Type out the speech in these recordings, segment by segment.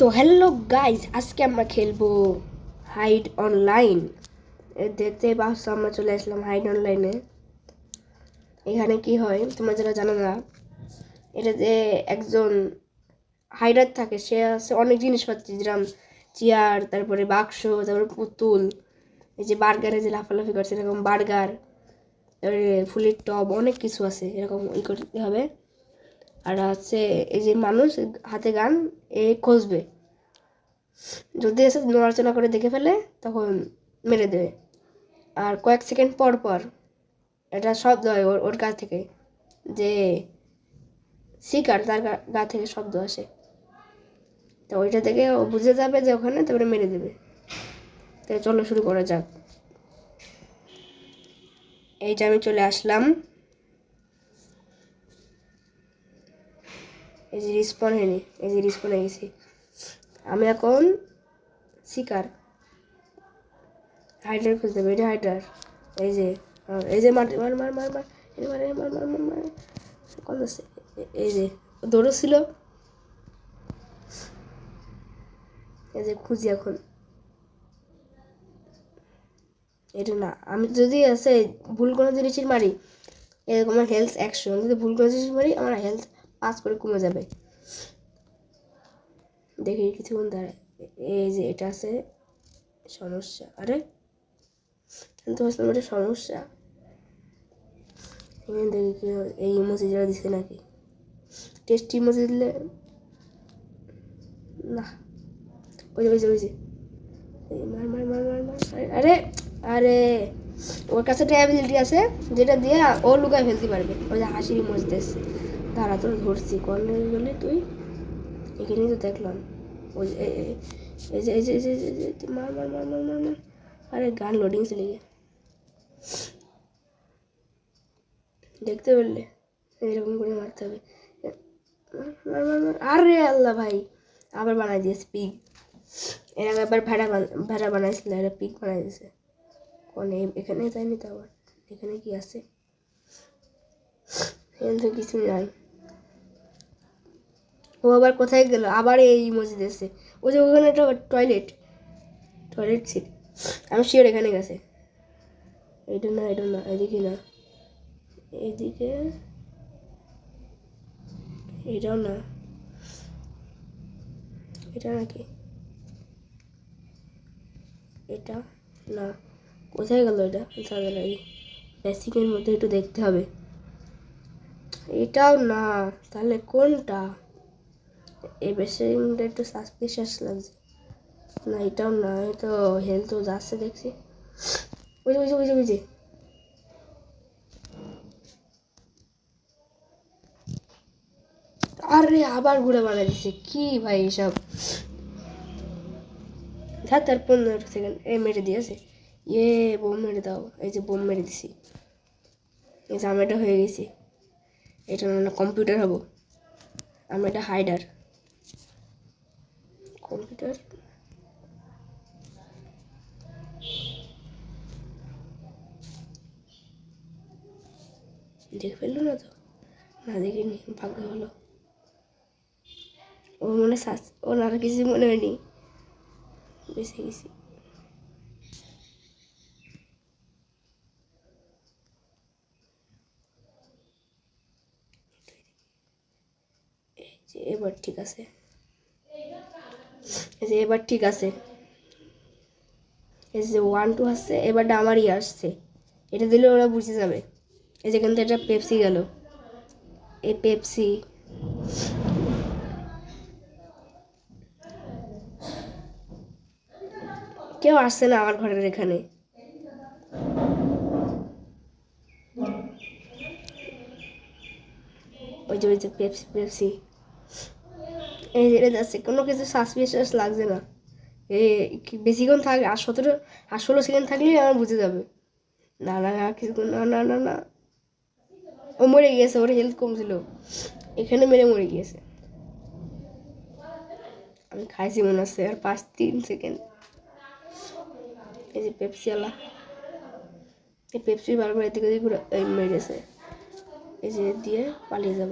তো hello guys, আজকে আমরা খেলবো হাইড অনলাইন। দেখতে পাচ্ছ আমরা চলে আসলাম হাইড অনলাইনে। এখানে কি হয় তোমরা যারা জানো না, এটাতে একজন হাইডার থাকে, সে আছে অনেক জিনিসপাতি, যেরকম চেয়ার, তারপরে বাক্স, তারপরে পুতুল, এই যে বার্গারে যে লাফালাফি করছে এরকম বার্গার, তারপরে ফুলের টব, অনেক কিছু আছে এরকম করতে হবে। আর আছে এই যে মানুষ হাতে গান খুঁজবে, যদি এসে নড়াচড়া করে দেখে ফেলে তখন মেরে দেবে। আর কয়েক সেকেন্ড পর পর এটা শব্দ হয় ওর গা থেকে, যে শিকার তার গা থেকে শব্দ আসে, তো ওইটা থেকে ও বুঝে যাবে যে ওখানে, তারপরে মেরে দেবে। তাই চলো শুরু করা যাক। এইটা আমি চলে আসলাম, এই যে রিস্পন হয়নি, এই যে রিস্পন হয়ে গেছি। আমি এখন শিকার, হাইডার খুঁজতে হবে। এটা হাইডার, এই যে মার মার মার মার মার মার মার মার মার মার কত আছে, এই যে দৌড়ছিল, এই যে খুঁজি এখন। এটা না, আমি যদি আছে ভুল কোনো জিনিসের মারি, এরকম আমার হেলথ 100, যদি ভুল কোনো জিনিস মারি আমার হেলথ 5 করে কমে যাবে। দেখি কিছুক্ষণ দাঁড়ায়, এই যে এটা আছে সমস্যা। আরে কিন্তু আসলে এটা সমস্যা, দেখি কি এই ইমোজি যারা দিছে নাকি, টেস্ট ইমোজি দিলে না। ওই যে ওই যে মার মার মার মার মার, আরে আরে ওর কাছে একটা অ্যাবিলিটি আছে যেটা দিয়ে ও লুকায় ফেলতে পারবে। ওই যে হাসির ইমোজি দিচ্ছে, দাঁড়া তোর ধরছি কর্নার বলে, তুই এখানেই তো দেখলাম। ওই এই যে এই যে এই যে মার মার মার মার মার মার। আরে গান লোডিং চলে গিয়ে, দেখতে পারলে এরকম করে মারতে হবে। আরে আল্লাহ ভাই, আবার বানাই দিয়েছে পিক। এরা আবার ভেড়া বানাইছিল, এরা পিক বানাই দিয়েছে। কোন এখানে যায়নি তো, আবার এখানে কি আছে? এখানে তো কিছু নাই। ও আবার কোথায় গেল? আবার এই ইমোজি দিয়েছে। ও যে ওখানে একটা টয়লেট সিট, আমি শিওর এখানে গেছে। এটা না, এটা না, এদিকে না, এদিকে এটাও না, এটা নাকি, এটা না, কোথায় গেল এটা? এই বেসিকের মধ্যে একটু দেখতে হবে। এটাও না, তাহলে কোনটা? এই বেসিকটা একটু সাসপিশিয়াস লাগছে। না এটাও না, তো হেলথ যাচ্ছে দেখছি। ওই যে ওই যে ওই যে আরে আবার ঘুরে বানাই দিছে কি ভাই এসব। তার 15 সেকেন্ড মেরে দিয়েছে। বোম মেরে দাও, এই যে বোম মেরে দিছি, এই যে আমি এটা হয়ে গেছি। এটা না কম্পিউটার হবো, আমি এটা হাইডার কম্পিউটার। দেখে ফেললো না তো? না দেখিনি, ভাগ্য হলো। ও মনে ওর আর কিছু মনে হয়নি, বেঁচে গেছি। এবার ঠিক আছে, এই যে এবার ঠিক আছে, এই যে 1 2 আসছে, এবারটা আমারই আসছে। এটা দিলে ওরা বুঝে যাবে। এই যে কিন্তু এটা পেপসি গেল, এই পেপসি। কেউ আসছে না আমার ঘরের এখানে। ওই যে পেপসি এই যে যাচ্ছে, কোনো কিছু সাসপিশিয়াস লাগছে না। বেশিক্ষণ থাকলে আর 16 সেকেন্ড থাকলেই আমার বুঝে যাবে। না না না, কিছুক্ষণ না না না না, ও মরে গিয়েছে, ওর হেলথ কম ছিল, এখানে মেরে মরে গিয়েছে। আমি খাইছি মনে হচ্ছে, আর 3 সেকেন্ড। এই যে পেপসিওয়ালা, এই পেপসি বারবার এদিকে ওদিকে ঘুরে মেরেছে। এই যে দিয়ে পালিয়ে যাব।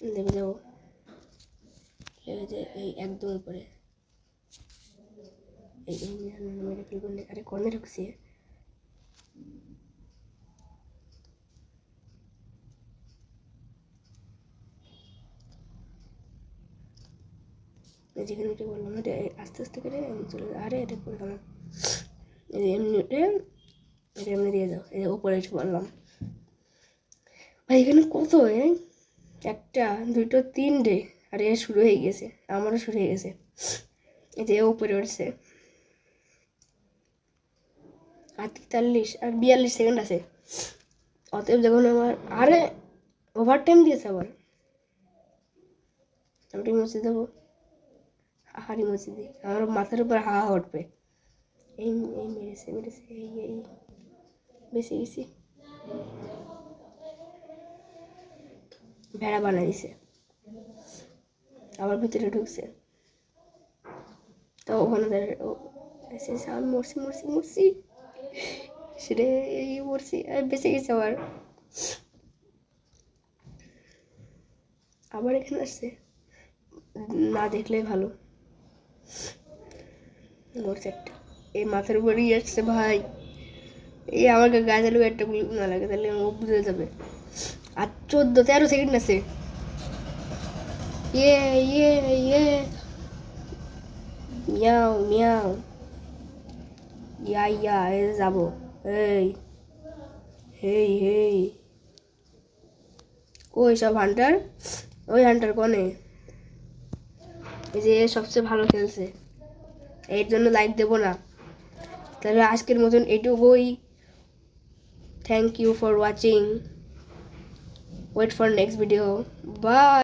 লেবে যাবো, লেবে যে এই একদম উপরে এই মেরে ফেলবো। আরে কর্নে ঢুকছে, যেখানে উঠে বললাম এটা আস্তে আস্তে করে আমি চলে, আরে এটা করে গেলাম। এই যে এমনি উঠে এটা এমনি দিয়ে দাও, এই যে উপরে উঠে বললাম। ভাই এখানে কত একটা দুটো তিনটে, আর এ শুরু হয়ে গেছে, আমারও শুরু হয়ে গেছে। এই যে উপরে উঠছে, আর 43 আর 42 সেকেন্ড আছে। অতএব যখন আমার আরে ওভার টাইম দিয়েছে আবার, আমি মুছে দেবো। হাহারি মুছে দিই, আমার মাথার উপর হা উঠবে। এই এই মেরেছে মেরেছে, এই বেঁচে গেছি। ভেড়া বানাই দিছে, আবার ভিতরে ঢুকছে। তো ওখানে আমি মরছি মরছি মরছি, সেটা এই মরছি, আর বেঁচে গেছে আবার। আবার এখানে আসছে, না দেখলে ভালো। মরছে একটা, এই মাথার উপরেই আসছে ভাই। এই আমাকে গায়ে চালু একটা গুলি না লাগে, তাহলে ও বুঝে যাবে। আর 14-13 সেকেন্ড আছে। ইয়ে ইয়ে ইয়ে মিয়াও মিয়াও, ইয়া এই যাবো। এই হেই হেই, কই সব হান্টার? ওই হান্টার কোনে? এই যে সবচেয়ে ভালো খেলছে, এর জন্য লাইক দেবো না। তাহলে আজকের মতন এটুকুই। Thank you for watching, wait for next video, by.